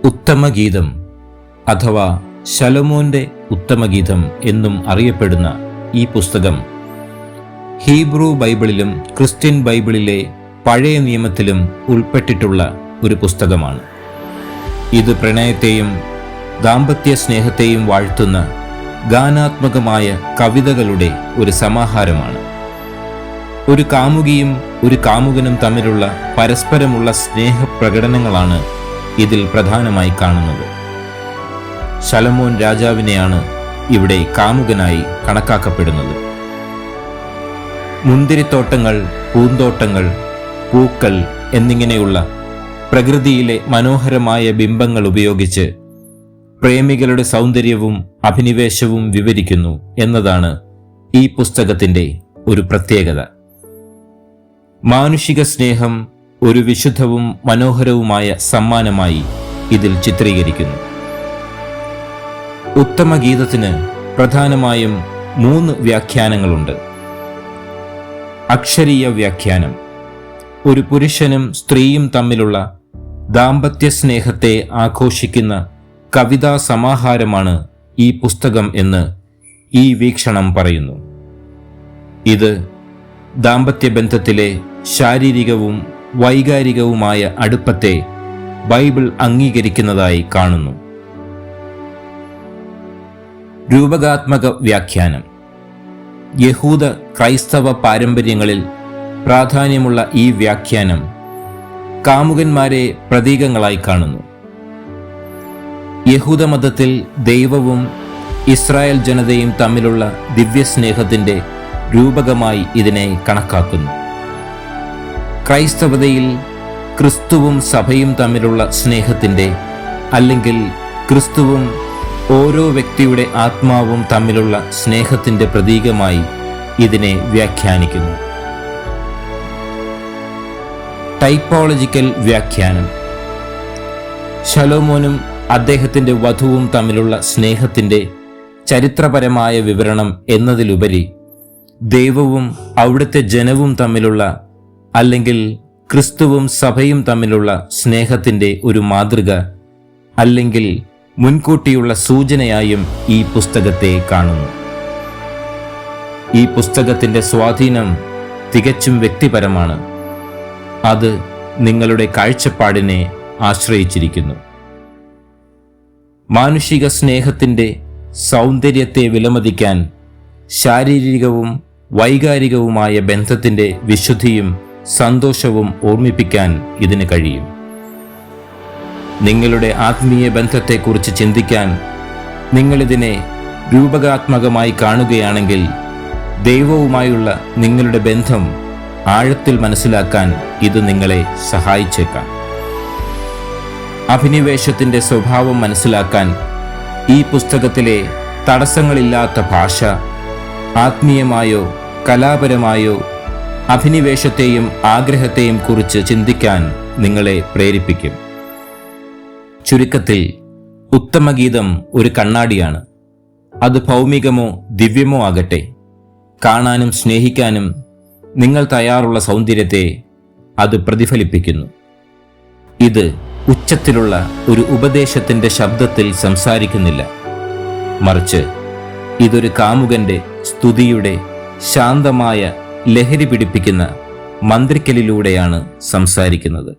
ഉത്തമഗീതം അഥവാ ശലോമോന്റെ ഉത്തമഗീതം എന്നും അറിയപ്പെടുന്ന ഈ പുസ്തകം ഹീബ്രു ബൈബിളിലും ക്രിസ്ത്യൻ ബൈബിളിലെ പഴയ നിയമത്തിലും ഉൾപ്പെട്ടിട്ടുള്ള ഒരു പുസ്തകമാണ്. ഇത് പ്രണയത്തെയും ദാമ്പത്യ സ്നേഹത്തെയും വാഴ്ത്തുന്ന ഗാനാത്മകമായ കവിതകളുടെ ഒരു സമാഹാരമാണ്. ഒരു കാമുകിയും ഒരു കാമുകനും തമ്മിലുള്ള പരസ്പരമുള്ള സ്നേഹപ്രകടനങ്ങളാണ് ഇതിൽ പ്രധാനമായി കാണുന്നത്. ശലോമോൻ രാജാവിനെയാണ് ഇവിടെ കാമുകനായി കണക്കാക്കപ്പെടുന്നത്. മുന്തിരിത്തോട്ടങ്ങൾ, പൂന്തോട്ടങ്ങൾ, പൂക്കൾ എന്നിങ്ങനെയുള്ള പ്രകൃതിയിലെ മനോഹരമായ ബിംബങ്ങൾ ഉപയോഗിച്ച് പ്രേമികളുടെ സൗന്ദര്യവും അഭിനിവേശവും വിവരിക്കുന്നു എന്നതാണ് ഈ പുസ്തകത്തിൻ്റെ ഒരു പ്രത്യേകത. മാനുഷിക സ്നേഹം ഒരു വിശുദ്ധവും മനോഹരവുമായ സമ്മാനമായി ഇതിൽ ചിത്രീകരിക്കുന്നു. ഉത്തമഗീതത്തിന് പ്രധാനമായും 3 വ്യാഖ്യാനങ്ങളുണ്ട്. അക്ഷരീയ വ്യാഖ്യാനം: ഒരു പുരുഷനും സ്ത്രീയും തമ്മിലുള്ള ദാമ്പത്യ സ്നേഹത്തെ ആഘോഷിക്കുന്ന കവിതാ സമാഹാരമാണ് ഈ പുസ്തകം എന്ന് ഈ വീക്ഷണം പറയുന്നു. ഇത് ദാമ്പത്യ ബന്ധത്തിലെ ശാരീരികവും വൈകാരികവുമായ അടുപ്പത്തെ ബൈബിൾ അംഗീകരിക്കുന്നതായി കാണുന്നു. രൂപകാത്മക വ്യാഖ്യാനം: യഹൂദ ക്രൈസ്തവ പാരമ്പര്യങ്ങളിൽ പ്രാധാന്യമുള്ള ഈ വ്യാഖ്യാനം കാമുകന്മാരെ പ്രതീകങ്ങളായി കാണുന്നു. യഹൂദമതത്തിൽ ദൈവവും ഇസ്രായേൽ ജനതയും തമ്മിലുള്ള ദിവ്യസ്നേഹത്തിൻ്റെ രൂപകമായി ഇതിനെ കണക്കാക്കുന്നു. ക്രൈസ്തവതയിൽ ക്രിസ്തുവും സഭയും തമ്മിലുള്ള സ്നേഹത്തിൻ്റെ, അല്ലെങ്കിൽ ക്രിസ്തുവും ഓരോ വ്യക്തിയുടെ ആത്മാവും തമ്മിലുള്ള സ്നേഹത്തിൻ്റെ പ്രതീകമായി ഇതിനെ വ്യാഖ്യാനിക്കുന്നു. ടൈപ്പോളജിക്കൽ വ്യാഖ്യാനം: ശലോമോനും അദ്ദേഹത്തിൻ്റെ വധുവും തമ്മിലുള്ള സ്നേഹത്തിൻ്റെ ചരിത്രപരമായ വിവരണം എന്നതിലുപരി ദൈവവും അവിടുത്തെ ജനവും തമ്മിലുള്ള, അല്ലെങ്കിൽ ക്രിസ്തുവും സഭയും തമ്മിലുള്ള സ്നേഹത്തിൻ്റെ ഒരു മാതൃക, അല്ലെങ്കിൽ മുൻകൂട്ടിയുള്ള സൂചനയായും ഈ പുസ്തകത്തെ കാണുന്നു. ഈ പുസ്തകത്തിൻ്റെ സ്വാധീനം തികച്ചും വ്യക്തിപരമാണ്. അത് നിങ്ങളുടെ കാഴ്ചപ്പാടിനെ ആശ്രയിച്ചിരിക്കുന്നു. മാനുഷിക സ്നേഹത്തിൻ്റെ സൗന്ദര്യത്തെ വിലമതിക്കാൻ ശാരീരികവും വൈകാരികവുമായ ബന്ധത്തിൻ്റെ വിശുദ്ധിയും സന്തോഷവും ഓർമ്മിപ്പിക്കാൻ ഇതിന് കഴിയും. നിങ്ങളുടെ ആത്മീയ ബന്ധത്തെക്കുറിച്ച് ചിന്തിക്കാൻ നിങ്ങളിതിനെ രൂപകാത്മകമായി കാണുകയാണെങ്കിൽ ദൈവവുമായുള്ള നിങ്ങളുടെ ബന്ധം ആഴത്തിൽ മനസ്സിലാക്കാൻ ഇത് നിങ്ങളെ സഹായിച്ചേക്കാം. അഭിനിവേശത്തിൻ്റെ സ്വഭാവം മനസ്സിലാക്കാൻ ഈ പുസ്തകത്തിലെ തടസ്സങ്ങളില്ലാത്ത ഭാഷ ആത്മീയമായോ കലാപരമായോ അഭിനിവേശത്തെയും ആഗ്രഹത്തെയും കുറിച്ച് ചിന്തിക്കാൻ നിങ്ങളെ പ്രേരിപ്പിക്കും. ചുരുക്കത്തിൽ, ഉത്തമഗീതം ഒരു കണ്ണാടിയാണ്. അത് ഭൗമികമോ ദിവ്യമോ ആകട്ടെ, കാണാനും സ്നേഹിക്കാനും നിങ്ങൾ തയ്യാറുള്ള സൗന്ദര്യത്തെ അത് പ്രതിഫലിപ്പിക്കുന്നു. ഇത് ഉച്ചത്തിലുള്ള ഒരു ഉപദേശത്തിൻ്റെ ശബ്ദത്തിൽ സംസാരിക്കുന്നില്ല, മറിച്ച് ഇതൊരു കാമുകന്റെ സ്തുതിയുടെ ശാന്തമായ ലഹരി പിടിപ്പിക്കുന്ന മന്ത്രിക്കലിലൂടെയാണ് സംസാരിക്കുന്നത്.